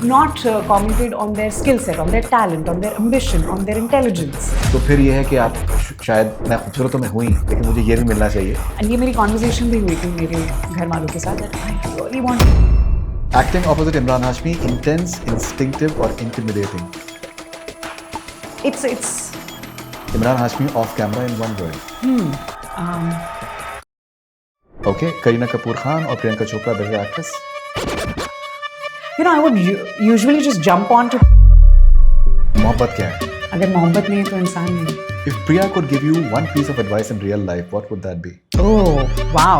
not commented on their skill set, on their talent, on their ambition, on their intelligence. तो फिर ये है कि आप शायद मैं खूबसूरत तो मैं हुई लेकिन मुझे ये भी मिलना चाहिए. And ये मेरी conversation भी हुई थी मेरे घर वालों के साथ that I really want. Acting opposite Imran Hashmi, intense, instinctive or intimidating? It's Imran Hashmi off camera in one word. Okay, Kareena Kapoor Khan or Priyanka Chopra better actress? you know I would usually just jump on to मोहब्बत क्या है? अगर मोहब्बत नहीं है तो इंसान नहीं. If Priya could give you one piece of advice in real life, what would that be? Oh wow,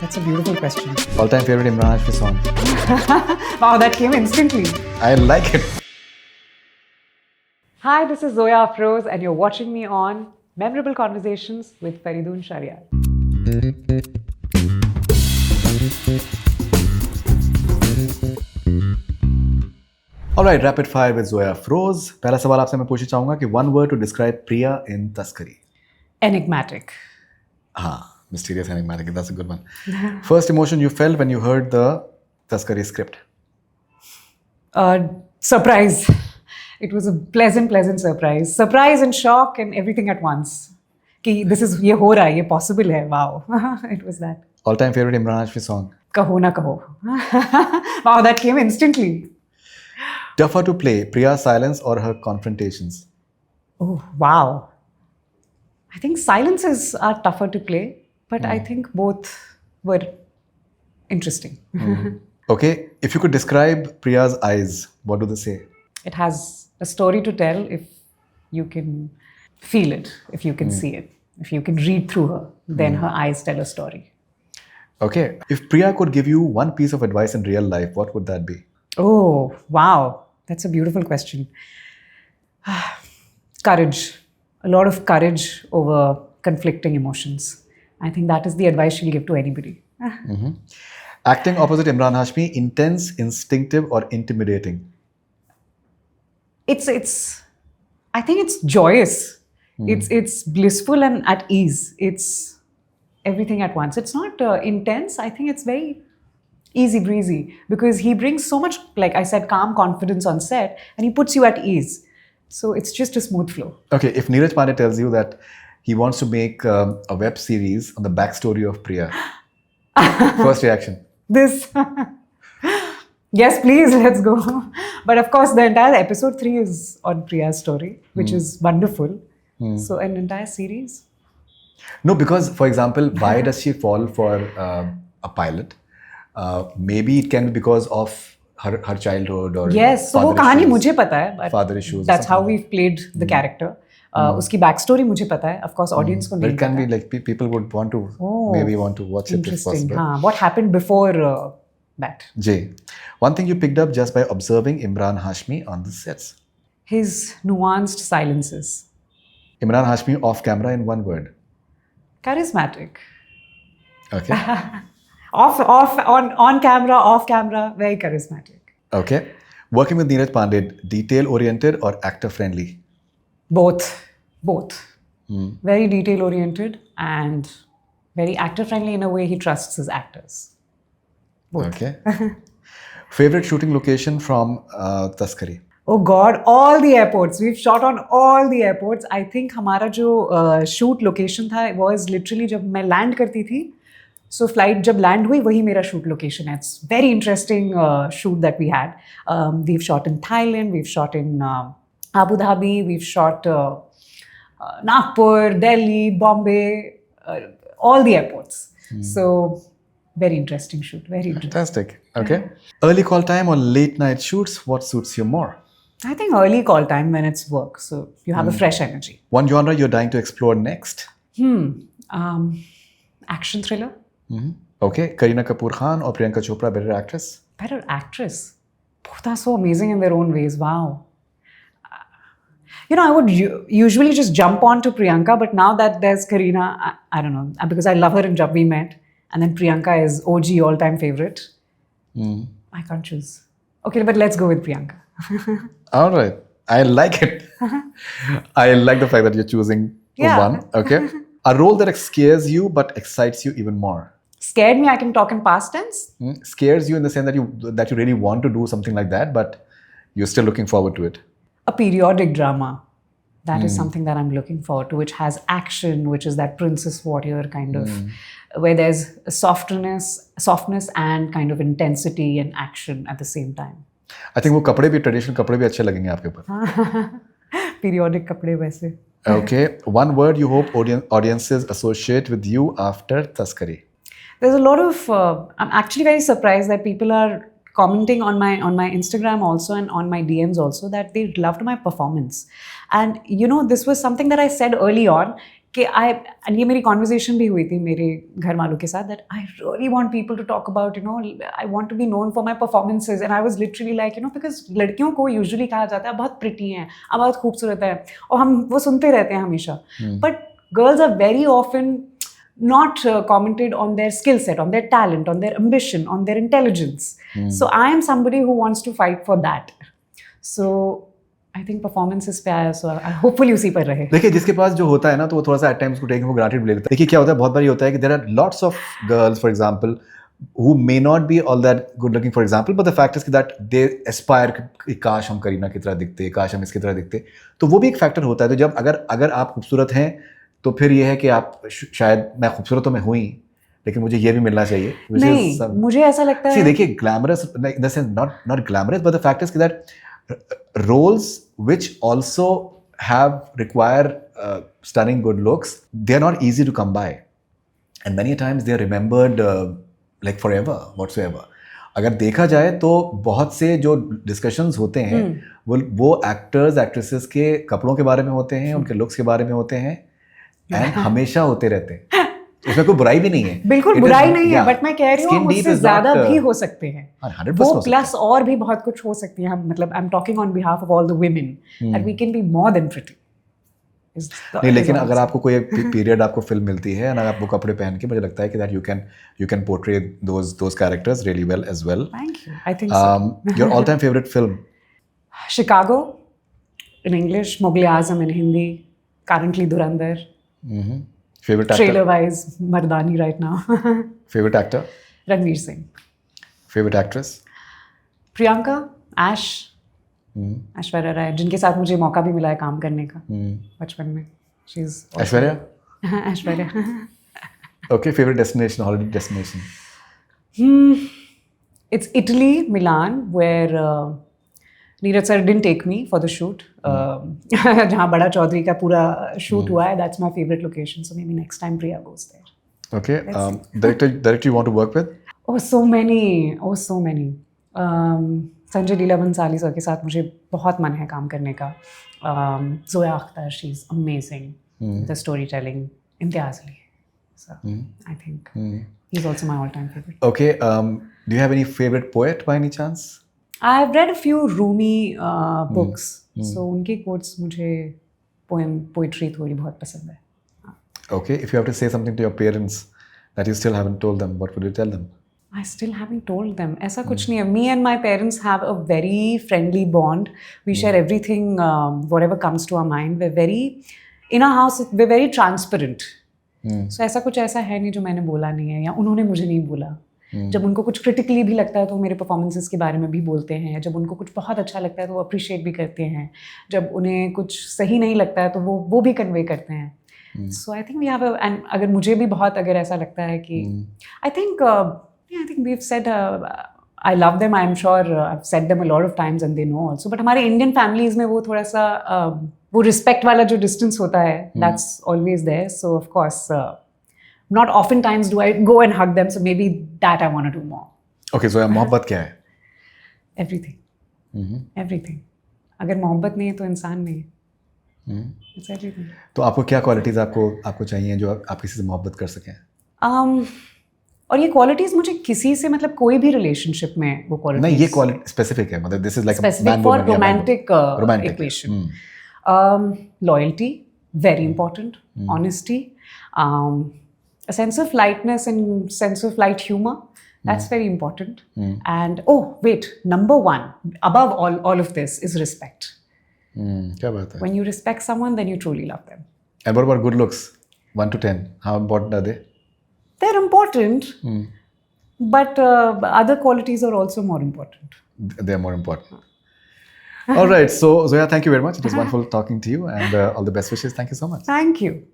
that's a beautiful question. All-time favorite Imran Hashmi song? Wow, that came instantly. I like it. Hi, this is Zoya Afroz and you're watching me on Memorable Conversations with Faridun Shariar. Alright, rapid fire with Zoya Afroz. पहला सवाल आपसे मैं पूछना चाहूँगा कि one word to describe Priya in Taskari. Enigmatic. हाँ, mysterious, enigmatic. That's a good one. First emotion you felt when you heard the Taskari script? Surprise. It was a pleasant surprise. Surprise and shock and everything at once. कि this is ये हो रहा है, ये possible है. Wow. It was that. All-time favorite Imran Hashmi song? कहो ना कहो. Wow, that came instantly. Tougher to play, Priya's silence or her confrontations? Oh, wow. I think silences are tougher to play, but I think both were interesting. Okay, if you could describe Priya's eyes, what do they say? It has a story to tell if you can feel it, if you can see it, if you can read through her, then her eyes tell a story. Okay, if Priya could give you one piece of advice in real life, what would that be? Oh, wow. That's a beautiful question. Courage. A lot of courage over conflicting emotions. I think that is the advice she'll give to anybody. Acting opposite Imran Hashmi, intense, instinctive or intimidating? It's I think it's joyous. It's blissful and at ease. It's everything at once. It's not intense. I think it's very easy breezy because he brings so much, like I said, calm confidence on set and he puts you at ease. So it's just a smooth flow. Okay, if Neeraj Pandey tells you that he wants to make a web series on the backstory of Priya, first reaction? This. Yes, please, let's go. But of course, the entire episode 3 is on Priya's story, which is wonderful. So an entire series. No, because for example, why does she fall for a pilot? Maybe it can be because of her childhood or yes, so वो कहानी मुझे पता है, but father issues. That's how we've played the character. उसकी backstory मुझे पता है. Of course, audience को नहीं It can पता. be like people would want to maybe want to watch it if Interesting. possible. हाँ, what happened before that? Jay, one thing you picked up just by observing Imran Hashmi on the sets. His nuanced silences. Imran Hashmi off camera in one word. Charismatic. Okay. On camera, off camera, very charismatic. Okay. Working with Neeraj Pandey, detail oriented or actor friendly? Both. Very detail oriented and very actor friendly in a way he trusts his actors. Both. Okay. Favorite shooting location from Taskari? Oh God, all the airports. We've shot on all the airports. I think हमारा जो shoot location था was literally जब मैं land करती थी. So flight जब land हुई वही मेरा shoot location है. It's very interesting shoot that we had. We've shot in Thailand. We've shot in Abu Dhabi. We've shot Nagpur, Delhi, Bombay, all the airports. So very interesting shoot. Very interesting. Fantastic. Okay. Early call time or late night shoots, what suits you more? I think early call time when it's work. So you have a fresh energy. One genre you're dying to explore next? Action thriller. Okay. Kareena Kapoor Khan or Priyanka Chopra better actress? Better actress. Both are so amazing in their own ways. Wow. I would usually just jump on to Priyanka, but now that there's Kareena, I don't know, because I love her in Jab We Met, and then Priyanka is OG all-time favorite. I can't choose. Okay, but let's go with Priyanka. All right. I like it. I like the fact that you're choosing one. Okay. A role that scares you but excites you even more. Scared me, I can talk in past tense. Scares you in the sense that you really want to do something like that, but You're still looking forward to it. A periodic drama. That is something that I'm looking forward to, which has action, which is that princess warrior kind of, where there's a softness and kind of intensity and action at the same time. I think वो कपड़े भी traditional कपड़े भी अच्छे लगेंगे आपके ऊपर. Periodic कपड़े वैसे. Okay, one word you hope audiences associate with you after Taskari. There's a lot of. I'm actually very surprised that people are commenting on my Instagram also and on my DMs also that they loved my performance. And you know, this was something that I said early on कि and ये मेरी conversation भी हुई थी मेरे घर वालों के साथ that I really want people to talk about, you know, I want to be known for my performances. And I was literally like, you know, because लड़कियों को usually कहा जाता है बहुत pretty हैं, आप बहुत खूबसूरत है, और हम वो सुनते रहते हैं हमेशा. But girls are very often not commented on their skill set, on their talent, on their ambition, on their intelligence. So I am somebody who wants to fight for that. So I think performances पे आया, so I hopefully उसी पर रहे. देखिए जिसके पास जो होता है ना तो वो थोड़ा सा at times को टेकिंग फॉर ग्रांटेड ले लेता है. देखिए क्या होता है, बहुत बार ये होता है कि there are lots of girls for example who may not be all that good looking for example, but the fact is that they aspire कि काश हम करीना की तरह दिखते, काश हम इसकी तरह दिखते. तो वो भी एक फैक्टर होता है. तो जब अगर आप खूबसूरत हैं तो फिर ये है कि आप शायद मैं खूबसूरत तो मैं हुई लेकिन मुझे ये भी मिलना चाहिए. नहीं, मुझे ऐसा लगता है. देखिए glamorous in the sense not glamorous, but the fact is that roles which also require stunning good looks, they are not easy to come by, and many times they are remembered like forever whatsoever. अगर देखा जाए तो बहुत से जो discussions होते हैं वो एक्टर्स एक्ट्रेसेस के कपड़ों के बारे में होते हैं, उनके लुक्स के बारे में होते हैं, एंड हमेशा होते रहते हैं. उसमें कोई बुराई भी नहीं है. बिल्कुल बुराई नहीं है, बट मैं कह रही हूँ उससे ज्यादा भी हो सकते हैं. 100% वो प्लस और भी बहुत कुछ हो सकती है. हम मतलब I am talking on behalf of all the women that we can be more than pretty. नहीं, लेकिन अगर आपको कोई एक पीरियड आपको फिल्म मिलती है और आप वो कपड़े पहन के, मुझे लगता है कि that you can portray those characters really well as well. Thank you. I think so. Your all time favourite film? Chicago in English, Mughal Azam in Hindi, currently Dhurandhar. Favorite actor? Trailer wise, Mardani right now. Favorite actor? Ranveer Singh. Favorite actress? Priyanka, Ash, Aishwarya Rai, जिनके साथ मुझे मौका भी मिला है काम करने का बचपन में. She's Aishwarya? Aishwarya. Okay, favorite destination, holiday destination? It's Italy, Milan, where Neeraj sir didn't take me for the shoot. जहाँ बड़ा चौधरी का पूरा shoot हुआ है, that's my favorite location. So maybe next time Priya goes there. Okay. Director you want to work with? Oh, so many. Sanjay Leela Bhansali sir के साथ मुझे बहुत मन है काम करने का. Zoya Akhtar, she's amazing. The storytelling, Imtiaz Ali. So I think he's also my all-time favorite. Okay. Do you have any favorite poet by any chance? I've read a few Rumi books. So उनके quotes मुझे poetry थोड़ी बहुत पसंद है. Okay. If you have to say something to your parents that you still haven't told them, what would you tell them? I still haven't told them. ऐसा कुछ नहीं है. Me and my parents have a very friendly bond. We share everything, whatever comes to our mind. In our house, we're very transparent. So ऐसा कुछ ऐसा है नहीं जो मैंने बोला नहीं है या उन्होंने मुझे नहीं बोला. जब उनको कुछ क्रिटिकली भी लगता है तो मेरे परफॉर्मेंसेस के बारे में भी बोलते हैं. जब उनको कुछ बहुत अच्छा लगता है तो वो अप्रिशिएट भी करते हैं. जब उन्हें कुछ सही नहीं लगता है तो वो भी कन्वे करते हैं. So I think we have and अगर मुझे भी बहुत अगर ऐसा लगता है कि I think we have said I love them. I am sure I have said them a lot of times and they know also. But हमारे इंडियन फैमिलीज में वो थोड़ा सा वो रिस्पेक्ट वाला जो डिस्टेंस होता है that's always there. So of course not oftentimes do I go and hug them, so maybe that I want to do more. Okay, so मोहब्बत क्या है? Everything. Everything. अगर मोहब्बत नहीं है तो इंसान नहीं है. It's everything. तो आपको क्या क्वालिटीज आपको चाहिए जो आप किसी से मोहब्बत कर सकें? और ये क्वालिटीज मुझे किसी से मतलब कोई भी रिलेशनशिप में वो क्वालिटीज नहीं, ये क्वालिटी स्पेसिफिक है. मतलब this is like specific for romantic equation. Loyalty, very important. Honesty. A sense of lightness and sense of light humor, that's very important. And number one above all of this is respect. क्या बात है? When you respect someone, then you truly love them. And what about good looks? 1 to 10, how important are they? They're important, but other qualities are also more important. They're more important. All right. So, Zoya, thank you very much. It was wonderful talking to you, and all the best wishes. Thank you so much. Thank you.